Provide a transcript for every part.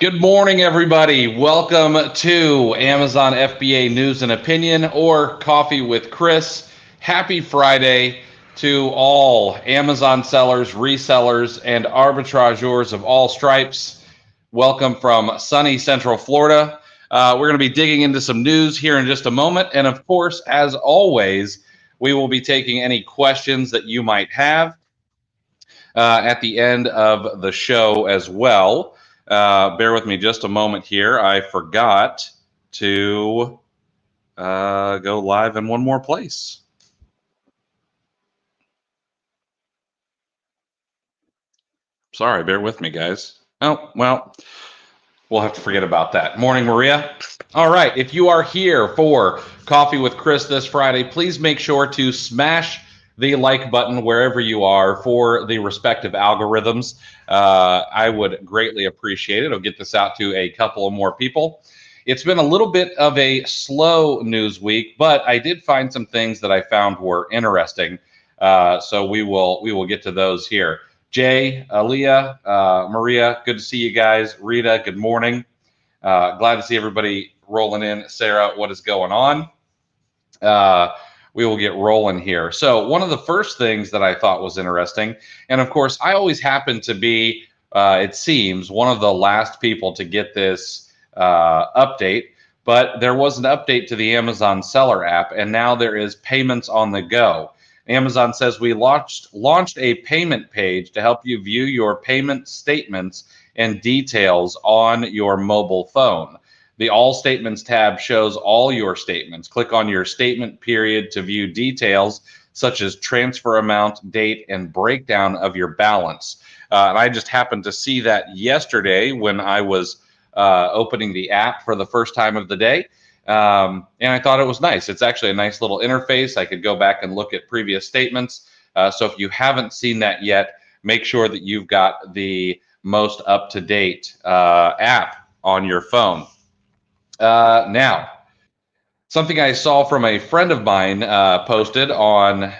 Good morning, everybody. Welcome to Amazon FBA News and Opinion, or Coffee with Chris. Happy Friday to all Amazon sellers, resellers, and arbitrageurs of all stripes. Welcome from sunny Central Florida. We're going to be digging into some news here in just a moment. And of course, as always, we will be taking any questions that you might have at the end of the show as well. Bear with me just a moment here. I forgot to go live in one more place. Sorry, bear with me, guys. Oh, well, we'll have to forget about that. Morning, Maria. All right, if you are here for Coffee with Chris this Friday, please make sure to smash the like button wherever you are for the respective algorithms. I would greatly appreciate it. I'll get this out to a couple of more people. It's been a little bit of a slow news week, but I did find some things that I found were interesting. So we will get to those here. Jay, Aaliyah, Maria, good to see you guys. Rita, good morning. Glad to see everybody rolling in. Sarah, what is going on? We will get rolling here. So one of the first things that I thought was interesting, and of course, I always happen to be, it seems, one of the last people to get this update, but there was an update to the Amazon Seller app, and now there is payments on the go. Amazon says we launched a payment page to help you view your payment statements and details on your mobile phone. The All Statements tab shows all your statements. Click on your statement period to view details such as transfer amount, date, and breakdown of your balance. And I just happened to see that yesterday when I was opening the app for the first time of the day. And I thought it was nice. It's actually a nice little interface. I could go back and look at previous statements. So if you haven't seen that yet, make sure that you've got the most up-to-date app on your phone. Now, something I saw from a friend of mine posted on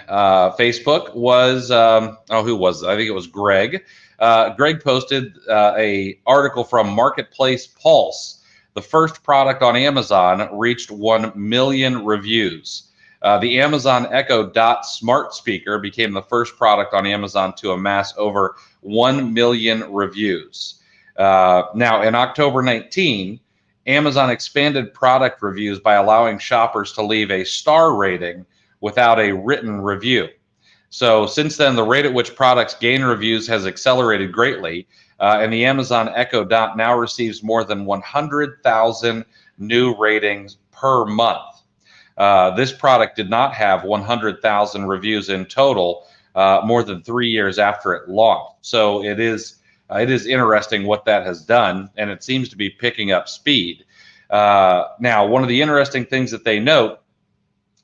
Facebook was, who was it? I think it was Greg. Greg posted an article from Marketplace Pulse. The first product on Amazon reached 1 million reviews. The Amazon Echo Dot smart speaker became the first product on Amazon to amass over 1 million reviews. Now, in October 19, Amazon expanded product reviews by allowing shoppers to leave a star rating without a written review. So since then, the rate at which products gain reviews has accelerated greatly, and the Amazon Echo Dot now receives more than 100,000 new ratings per month. This product did not have 100,000 reviews in total more than 3 years after it launched. So it is interesting what that has done, and it seems to be picking up speed. Now, one of the interesting things that they note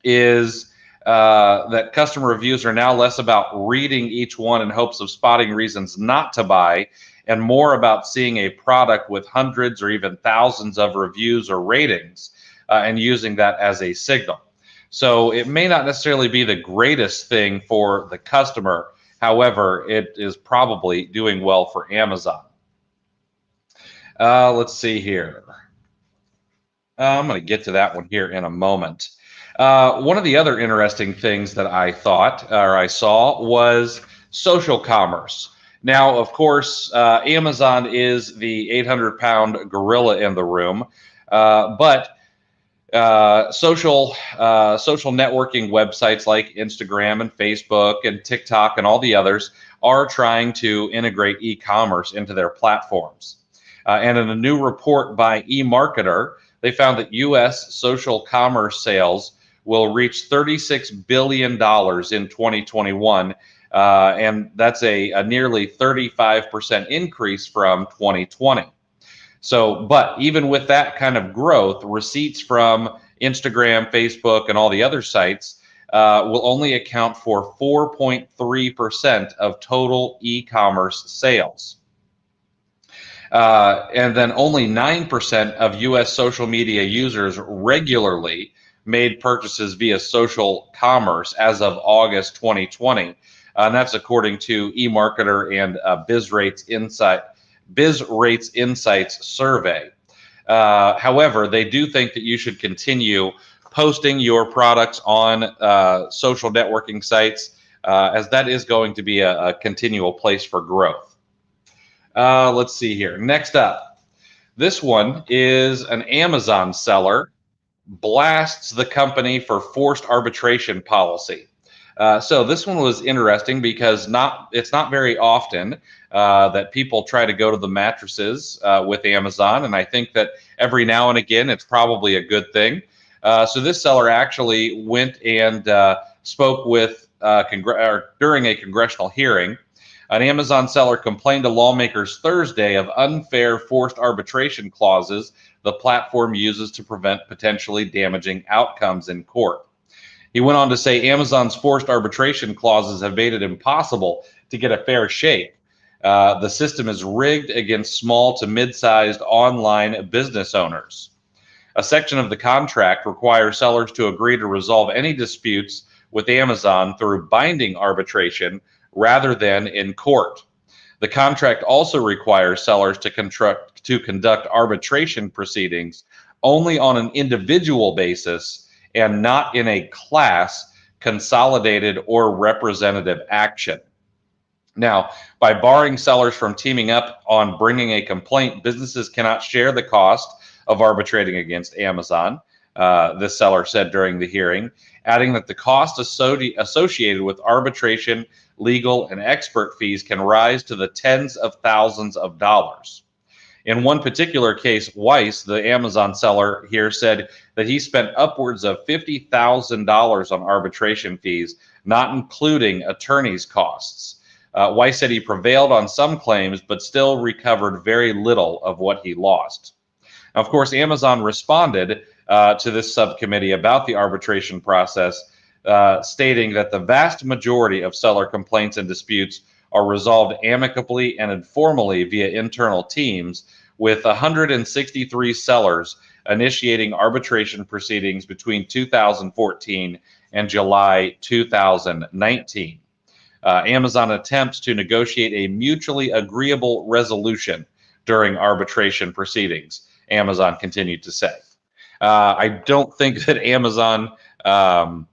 is that customer reviews are now less about reading each one in hopes of spotting reasons not to buy, and more about seeing a product with hundreds or even thousands of reviews or ratings and using that as a signal. So it may not necessarily be the greatest thing for the customer. However, it is probably doing well for Amazon. Let's see here. I'm going to get to that one here in a moment. One of the other interesting things that I thought or I saw was social commerce. Now, of course, Amazon is the 800-pound gorilla in the room, but social networking websites like Instagram and Facebook and TikTok and all the others are trying to integrate e-commerce into their platforms. And in a new report by eMarketer, they found that U.S. social commerce sales will reach $36 billion in 2021, and that's a nearly 35% increase from 2020. So, but even with that kind of growth, receipts from Instagram, Facebook, and all the other sites will only account for 4.3% of total e-commerce sales. And then only 9% of U.S. social media users regularly made purchases via social commerce as of August 2020. And that's according to eMarketer and Biz Rates Insights survey. However, they do think that you should continue posting your products on social networking sites, as that is going to be a continual place for growth. Let's see here. Next up, this one is an Amazon seller blasts the company for forced arbitration policy. So this one was interesting because it's not very often that people try to go to the mattresses with Amazon, and I think that every now and again it's probably a good thing. So this seller actually went and spoke with during a congressional hearing. An Amazon seller complained to lawmakers Thursday of unfair forced arbitration clauses the platform uses to prevent potentially damaging outcomes in court. He went on to say Amazon's forced arbitration clauses have made it impossible to get a fair shake. The system is rigged against small to mid-sized online business owners. A section of the contract requires sellers to agree to resolve any disputes with Amazon through binding arbitration rather than in court. The contract also requires sellers to conduct arbitration proceedings only on an individual basis and not in a class, consolidated, or representative action. Now, by barring sellers from teaming up on bringing a complaint, businesses cannot share the cost of arbitrating against Amazon, this seller said during the hearing, adding that the cost associated with arbitration, legal, and expert fees can rise to the tens of thousands of dollars. In one particular case, Weiss, the Amazon seller here, said that he spent upwards of $50,000 on arbitration fees, not including attorney's costs. Weiss said he prevailed on some claims, but still recovered very little of what he lost. Now, of course, Amazon responded to this subcommittee about the arbitration process, stating that the vast majority of seller complaints and disputes are resolved amicably and informally via internal teams, with 163 sellers initiating arbitration proceedings between 2014 and July 2019. Amazon attempts to negotiate a mutually agreeable resolution during arbitration proceedings, Amazon continued to say. I don't think that Amazon, I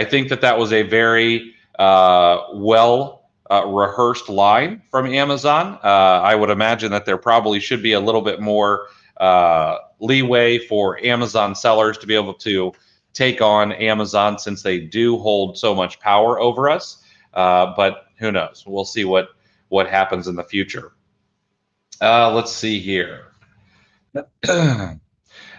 think that was a very rehearsed line from Amazon. I would imagine that there probably should be a little bit more leeway for Amazon sellers to be able to take on Amazon, since they do hold so much power over us. But who knows? We'll see what happens in the future. Let's see here.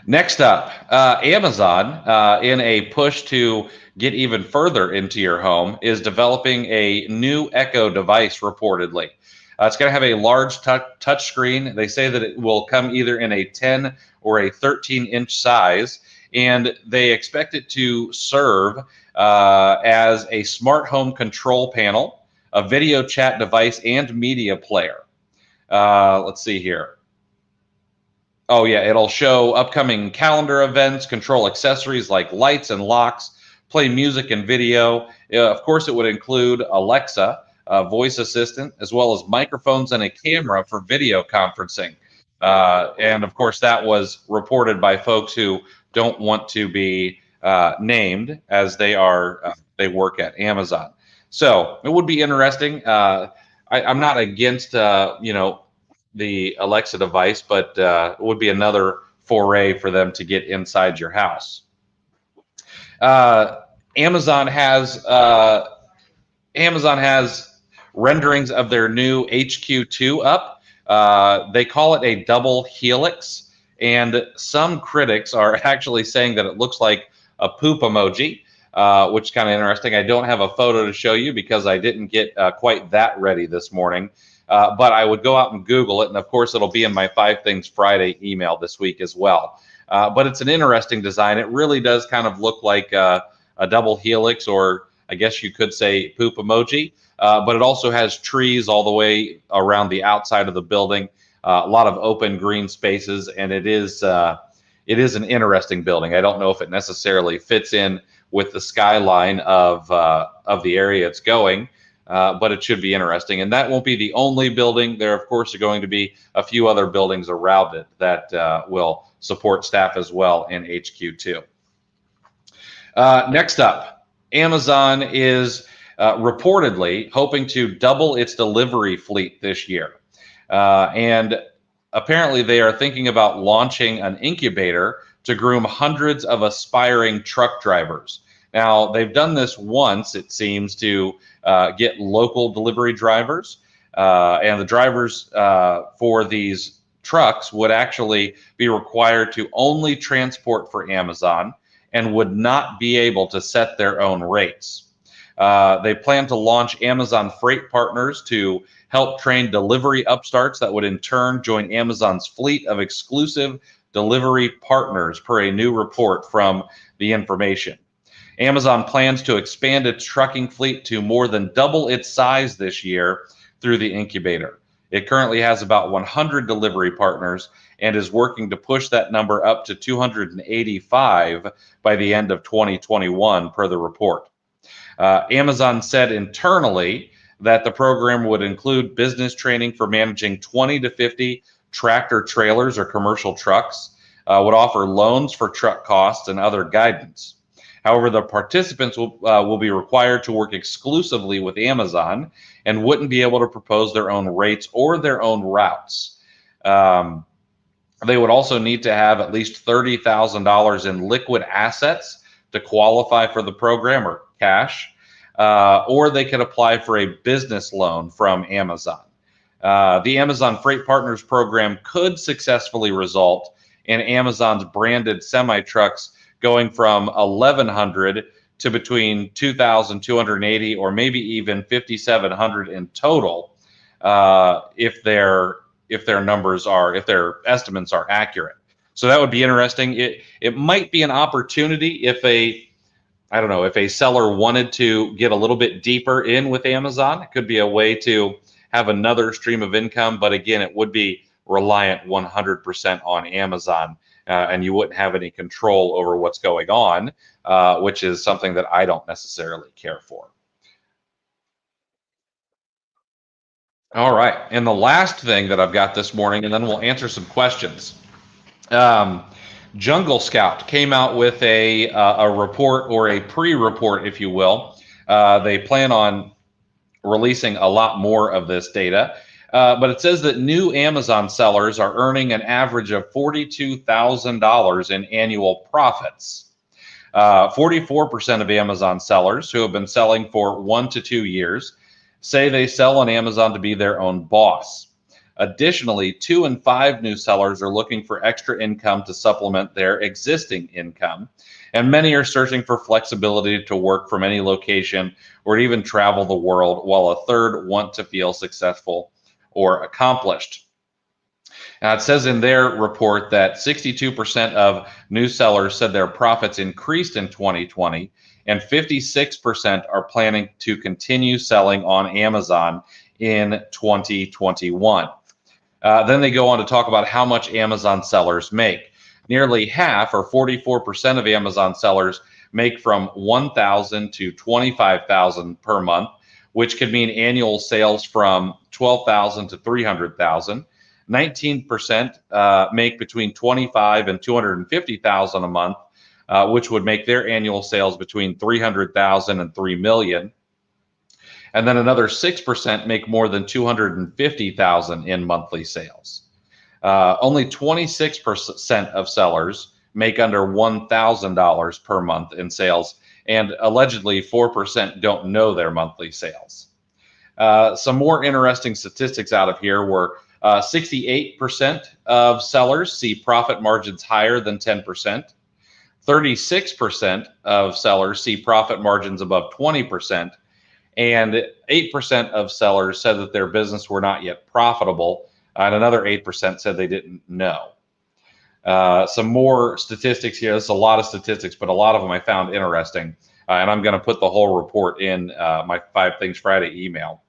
Next up, Amazon, in a push to get even further into your home, is developing a new Echo device, reportedly. It's going to have a large touch screen. They say that it will come either in a 10 or a 13-inch size, and they expect it to serve as a smart home control panel, a video chat device, and media player. Let's see here. Oh, yeah, it'll show upcoming calendar events, control accessories like lights and locks, play music and video. Of course, it would include Alexa, voice assistant, as well as microphones and a camera for video conferencing. And, of course, that was reported by folks who don't want to be named, as they work at Amazon. So it would be interesting. I'm not against, the Alexa device, but it would be another foray for them to get inside your house. Amazon has renderings of their new HQ2 up. They call it a double helix, and some critics are actually saying that it looks like a poop emoji, which is kind of interesting. I don't have a photo to show you because I didn't get quite that ready this morning. But I would go out and Google it, and of course it'll be in my 5 Things Friday email this week as well. But it's an interesting design. It really does kind of look like a double helix, or I guess you could say poop emoji. But it also has trees all the way around the outside of the building, a lot of open green spaces, and it is an interesting building. I don't know if it necessarily fits in with the skyline of the area it's going. but it should be interesting. And that won't be the only building. There, of course, are going to be a few other buildings around it that will support staff as well in HQ2. Next up, Amazon is reportedly hoping to double its delivery fleet this year. And apparently they are thinking about launching an incubator to groom hundreds of aspiring truck drivers. Now, they've done this once, it seems, to get local delivery drivers. And the drivers for these trucks would actually be required to only transport for Amazon and would not be able to set their own rates. They plan to launch Amazon Freight Partners to help train delivery upstarts that would in turn join Amazon's fleet of exclusive delivery partners, per a new report from The Information. Amazon plans to expand its trucking fleet to more than double its size this year through the incubator. It currently has about 100 delivery partners and is working to push that number up to 285 by the end of 2021, per the report. Amazon said internally that the program would include business training for managing 20 to 50 tractor trailers or commercial trucks, would offer loans for truck costs and other guidance. However, the participants will be required to work exclusively with Amazon and wouldn't be able to propose their own rates or their own routes. They would also need to have at least $30,000 in liquid assets to qualify for the program, or cash, or they could apply for a business loan from Amazon. The Amazon Freight Partners program could successfully result in Amazon's branded semi-trucks going from 1,100 to between 2,280 or maybe even 5,700 in total, if their estimates are accurate. So that would be interesting. It might be an opportunity if a seller wanted to get a little bit deeper in with Amazon. It could be a way to have another stream of income, but again, it would be reliant 100% on Amazon. And you wouldn't have any control over what's going on, which is something that I don't necessarily care for. All right, and the last thing that I've got this morning, and then we'll answer some questions. Jungle Scout came out with a report, or a pre-report, if you will. They plan on releasing a lot more of this data. But it says that new Amazon sellers are earning an average of $42,000 in annual profits. 44% of Amazon sellers who have been selling for 1 to 2 years say they sell on Amazon to be their own boss. Additionally, 2 in 5 new sellers are looking for extra income to supplement their existing income. And many are searching for flexibility to work from any location or even travel the world, while a third want to feel successful or accomplished. Now, it says in their report that 62% of new sellers said their profits increased in 2020, and 56% are planning to continue selling on Amazon in 2021. Then they go on to talk about how much Amazon sellers make. Nearly half, or 44% of Amazon sellers, make from $1,000 to $25,000 per month, which could mean annual sales from $12,000 to $300,000. 19% make between $25,000 and $250,000 a month, which would make their annual sales between $300,000 and $3 million. And then another 6% make more than $250,000 in monthly sales. Only 26% of sellers make under $1,000 per month in sales, and allegedly 4% don't know their monthly sales. Some more interesting statistics out of here were 68% of sellers see profit margins higher than 10%. 36% of sellers see profit margins above 20%. And 8% of sellers said that their business were not yet profitable. And another 8% said they didn't know. Some more statistics here. This is a lot of statistics, but a lot of them I found interesting. And I'm going to put the whole report in my 5 Things Friday email.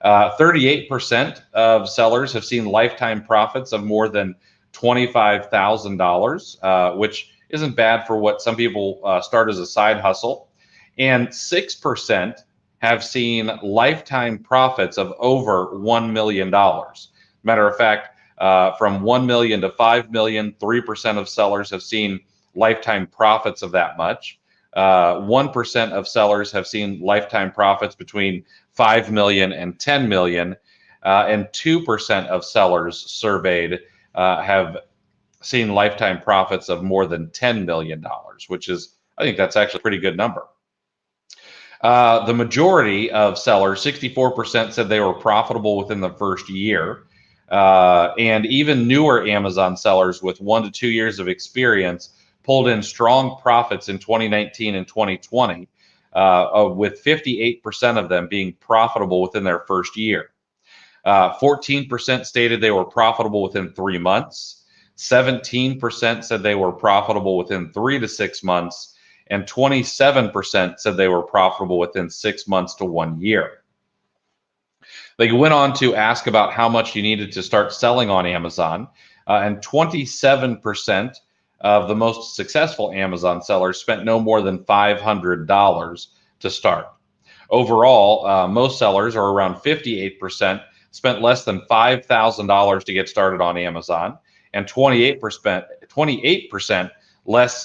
38% of sellers have seen lifetime profits of more than $25,000, which isn't bad for what some people start as a side hustle. And 6% have seen lifetime profits of over $1 million. Matter of fact, from 1 million to 5 million, 3% of sellers have seen lifetime profits of that much. 1% of sellers have seen lifetime profits between 5 million and 10 million. And 2% of sellers surveyed have seen lifetime profits of more than $10 million, which is, I think that's actually a pretty good number. The majority of sellers, 64%, said they were profitable within the first year. And even newer Amazon sellers with 1 to 2 years of experience pulled in strong profits in 2019 and 2020, with 58% of them being profitable within their first year. 14% stated they were profitable within 3 months. 17% said they were profitable within 3 to 6 months. And 27% said they were profitable within 6 months to 1 year. They went on to ask about how much you needed to start selling on Amazon, and 27% of the most successful Amazon sellers spent no more than $500 to start. Overall, most sellers, or around 58%, spent less than $5,000 to get started on Amazon, and 28%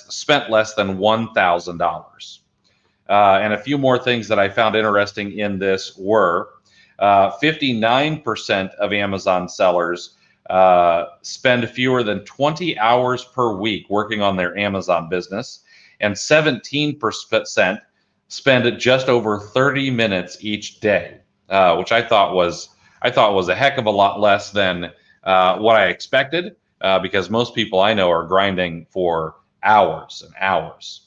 spent less than $1,000. And a few more things that I found interesting in this were 59% of Amazon sellers spend fewer than 20 hours per week working on their Amazon business, and 17% spend just over 30 minutes each day, which I thought was a heck of a lot less than what I expected, because most people I know are grinding for hours and hours.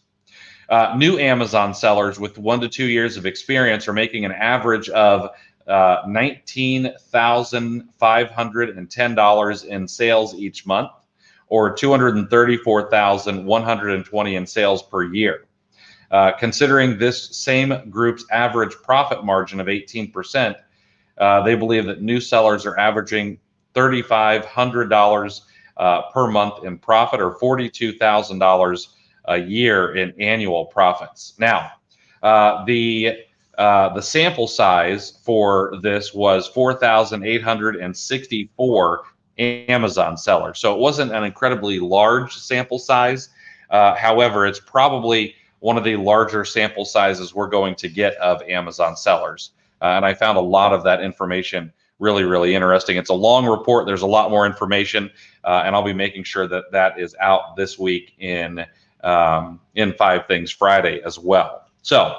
New Amazon sellers with 1 to 2 years of experience are making an average of $19,510 in sales each month, or $234,120 in sales per year. Considering this same group's average profit margin of 18%, they believe that new sellers are averaging $3,500 per month in profit, or $42,000 a year in annual profits. Now, the sample size for this was 4,864 Amazon sellers. So it wasn't an incredibly large sample size. However, it's probably one of the larger sample sizes we're going to get of Amazon sellers. And I found a lot of that information really, really interesting. It's a long report. There's a lot more information, and I'll be making sure that that is out this week in 5 Things Friday as well. So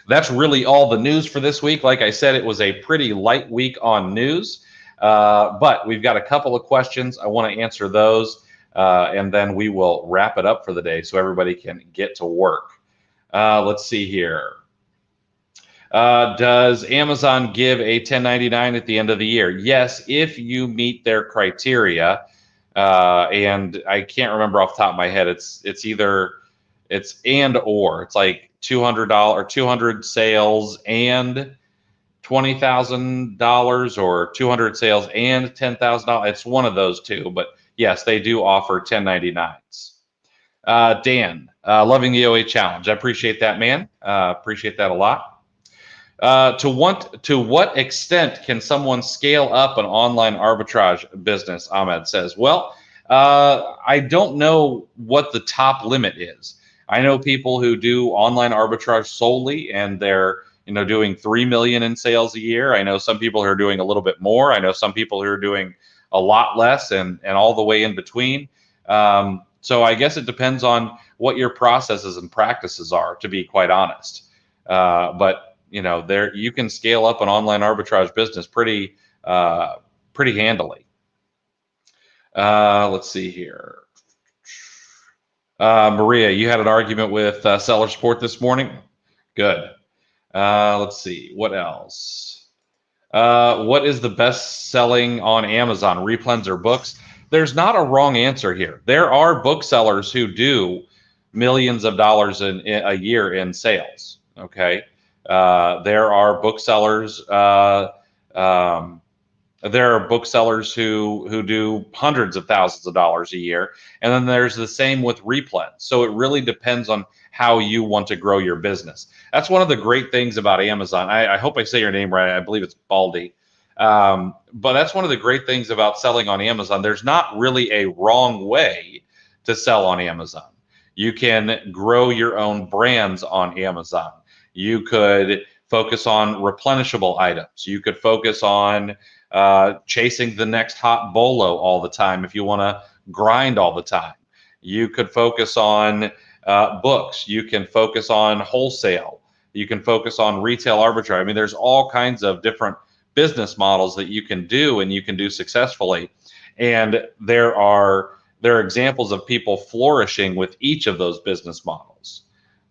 that's really all the news for this week. Like I said, it was a pretty light week on news, but we've got a couple of questions. I want to answer those, and then we will wrap it up for the day so everybody can get to work. Let's see here. Does Amazon give a 1099 at the end of the year? Yes, if you meet their criteria. And I can't remember off the top of my head. It's and or. It's like $200, 200 sales and $20,000, or 200 sales and $10,000. It's one of those two. But yes, they do offer 1099s. Dan, loving the OA challenge. I appreciate that, man. Appreciate that a lot. To what extent can someone scale up an online arbitrage business? Ahmed says. Well, I don't know what the top limit is. I know people who do online arbitrage solely, and they're doing 3 million in sales a year. I know some people who are doing a little bit more. I know some people who are doing a lot less, and all the way in between. So I guess it depends on what your processes and practices are, to be quite honest. But there you can scale up an online arbitrage business pretty handily. Let's see here. Maria, you had an argument with seller support this morning? Good. Let's see. What else? What is the best selling on Amazon, replens or books? There's not a wrong answer here. There are booksellers who do millions of dollars in a year in sales. Okay. There are booksellers There are booksellers who do hundreds of thousands of dollars a year, and then there's the same with replens. So it really depends on how you want to grow your business. That's one of the great things about Amazon. I hope I say your name right. I believe it's Baldy. But that's one of the great things about selling on Amazon. There's not really a wrong way to sell on Amazon. You can grow your own brands on Amazon. You could focus on replenishable items. You could focus on chasing the next hot bolo all the time if you want to grind all the time. You could focus on books. You can focus on wholesale. You can focus on retail arbitrage. I mean, there's all kinds of different business models that you can do and you can do successfully. And there are examples of people flourishing with each of those business models.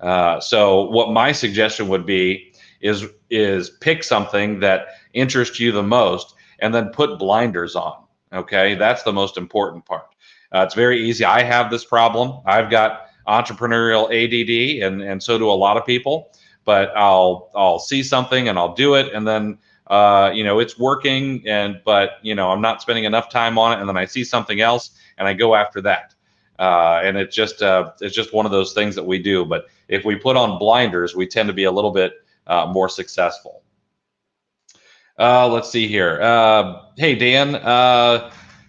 So what my suggestion would be is pick something that interests you the most and then put blinders on. Okay, that's the most important part. It's very easy. I have this problem. I've got entrepreneurial ADD, and so do a lot of people. But I'll see something and I'll do it, and then it's working, but I'm not spending enough time on it, and then I see something else and I go after that. And it's just one of those things that we do. But if we put on blinders, we tend to be a little bit more successful. Let's see here. Hey, Dan,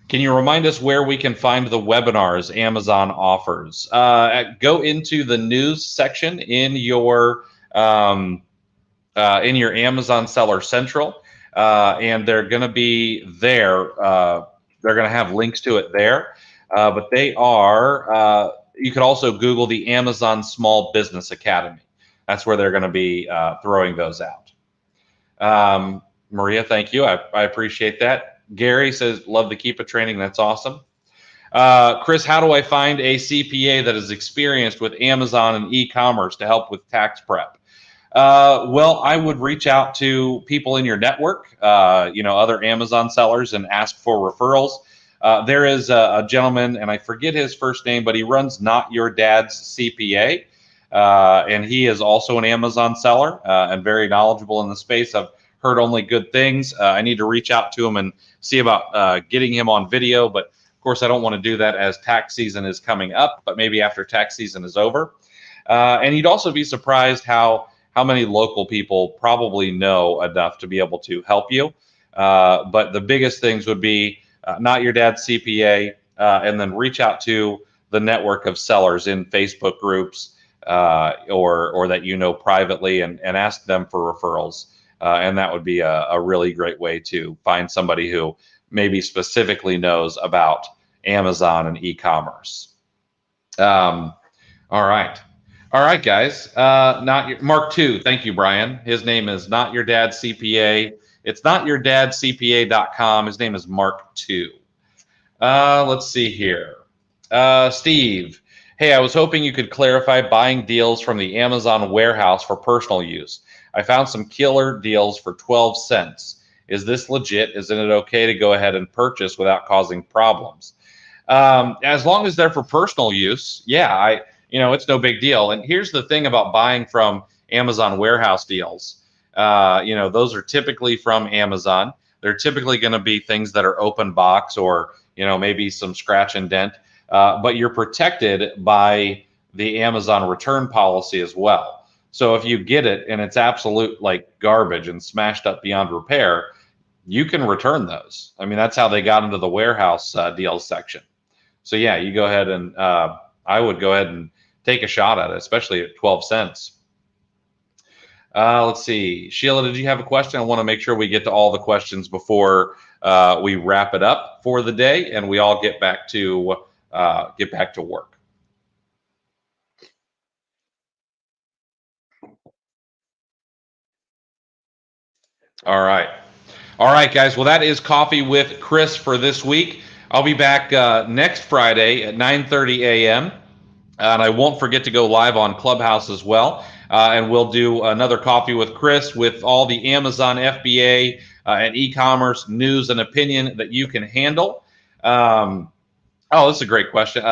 can you remind us where we can find the webinars Amazon offers? Go into the news section in your Amazon Seller Central, and they're going to be there. They're going to have links to it there, but they are. You could also Google the Amazon Small Business Academy. That's where they're going to be throwing those out. Maria, thank you. I appreciate that. Gary says, love the Keep It training. That's awesome. Chris, how do I find a CPA that is experienced with Amazon and e-commerce to help with tax prep? Well, I would reach out to people in your network, other Amazon sellers, and ask for referrals. There is a gentleman, and I forget his first name, but he runs Not Your Dad's CPA, and he is also an Amazon seller and very knowledgeable in the space. I've heard only good things. I need to reach out to him and see about getting him on video, but of course I don't want to do that as tax season is coming up, but maybe after tax season is over. And you'd also be surprised how many local people probably know enough to be able to help you. But the biggest things would be Not Your Dad's CPA, and then reach out to the network of sellers in Facebook groups or that privately and ask them for referrals. And that would be a really great way to find somebody who maybe specifically knows about Amazon and e-commerce. All right, guys. Mark 2. Thank you, Brian. His name is Not Your Dad CPA. It's notyourdadscpa.com. His name is Mark 2. Let's see here. Steve. Hey, I was hoping you could clarify buying deals from the Amazon warehouse for personal use. I found some killer deals for 12 cents. Is this legit? Isn't it okay to go ahead and purchase without causing problems? As long as they're for personal use, yeah, it's no big deal. And here's the thing about buying from Amazon warehouse deals. Those are typically from Amazon. They're typically going to be things that are open box or, maybe some scratch and dent. But you're protected by the Amazon return policy as well. So if you get it and it's absolute like garbage and smashed up beyond repair, you can return those. I mean, that's how they got into the warehouse deals section. So yeah, you go ahead and I would go ahead and take a shot at it, especially at 12 cents. Let's see. Sheila, did you have a question? I want to make sure we get to all the questions before we wrap it up for the day and we all get back to work. All right, guys. Well, that is Coffee with Chris for this week. I'll be back next Friday at 9:30 a.m. And I won't forget to go live on Clubhouse as well. And we'll do another Coffee with Chris with all the Amazon FBA and e-commerce news and opinion that you can handle. This is a great question.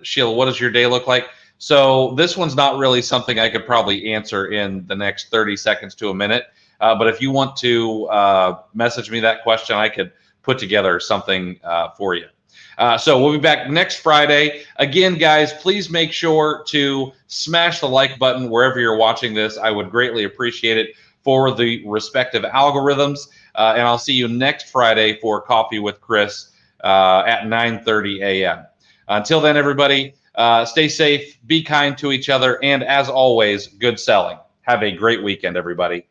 Sheila, what does your day look like? So this one's not really something I could probably answer in the next 30 seconds to a minute. But if you want to message me that question, I could put together something for you. So we'll be back next Friday. Again, guys, please make sure to smash the like button wherever you're watching this. I would greatly appreciate it for the respective algorithms. And I'll see you next Friday for Coffee with Chris at 9:30 a.m. Until then, everybody, stay safe, be kind to each other, and as always, good selling. Have a great weekend, everybody.